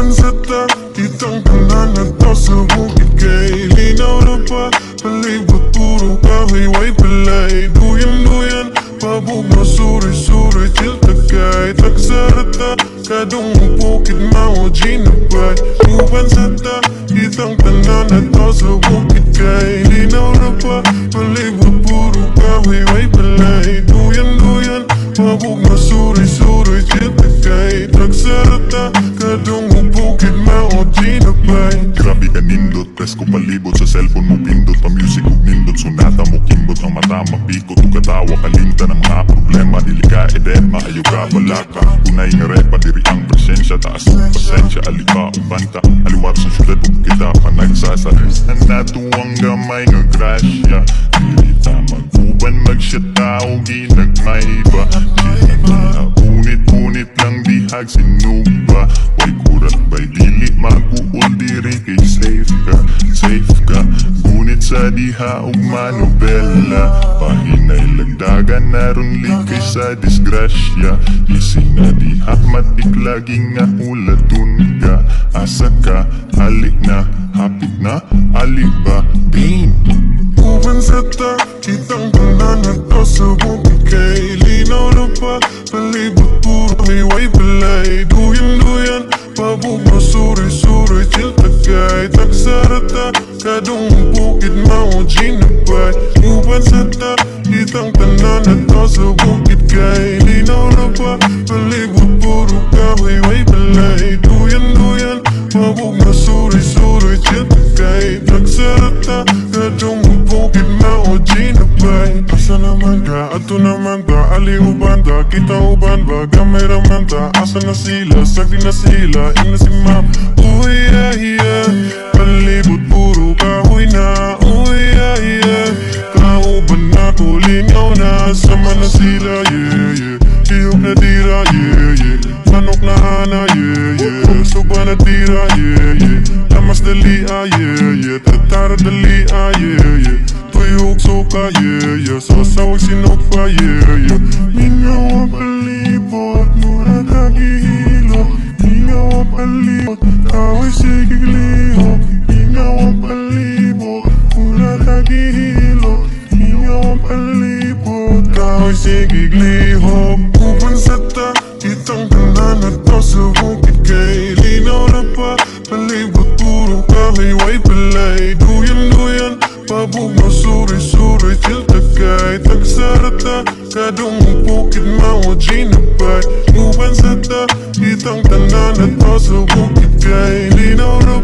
Pansata, kitang tanan na to sa bukid kay linaw na pa. Palibot puro kahoy, way palay. Duyan-duyan, pabog na suri-suri, chill tagay. Tagsarata, kadong bukid mao ginabay. Pansata, kitang tanan na to sa bukid kay linaw na pa. Palibot puro kahoy, way palay. Duyan-duyan, pabog na suri-suri, chill tagay. Tagsarata, kadong bukid mao ginabay. Grabe ka nindot, press ko palibot sa cellphone mo pindot. Pa-music ug nindot, sunata mo kimbot. Ang mata mapikot, ug katawa kalimtan ang mga problema. Dili ka eden, maayo ka balaka. Unay nga repa, diri ang presensya. Taas ang pasensya, alipa o banta. Aliwar sa syudad ug kita pa nagsasas. Ang natuwang gamay nga grasya. Dili ta mag-uban, magsyata o ginagmay ba. Dili na unit-unit lang dihag sinuba. Way kurat bay dili mag-uol diri kay safe ka. Gunit sa diha ug manobela. Pahinay lagdagan naron likay sa disgrasya. Ising na diha matik lagi nga ulatun ka. Asa ka, halik na, hapit na, aliba, bing. Pansata, kitang tanan na to sa bukid kay linaw na pa. Palibot puro way palay. Duyan-duyan, pabog na suri-suri, chill tagay. Tagsarata, kadong bukid mao ginabay. Pansata, kitang tanan na to sa bukid kay linaw na pa. Palibot puro kahoy, way palay. Duyan-duyan, pabog na suri-suri, chill tagay. Tagsarata, kadong bukid mao ginabay. Asa naman ka, ato naman ba, aliuban ta, kita uban ba, gamay raman ta. Asa na sila, sagdi na sila, ina si ma'am. Uya, palibot puro kahoy na. Uya, kauban na kulingaw na. Sama na sila, yeah. Tiyog na dira, yeah. Manok na ana, yeah. Suba na tira, yeah. Lamas dali, yeah. Tatara dali, yeah. Tuyog suka, yeah. Sasawag sinukpa, yeah. Mingaw ang palibot, mura kagihilot. Mingaw ang palibot, kahoy sige lihok. Mingaw ang palibot, mura kagihilot. Mingaw ang palibot, kahoy sige lihok. Pansata, kitang tanan na to sa bukid kay linaw na pa. Palibot puro kahoy, way palay. Duyan-duyan, pabog na suri-suri, chill tagay. Tagsarata, kadong bukid mao ginabay. Pansata, kitang tanan na to sa bukid kay linaw na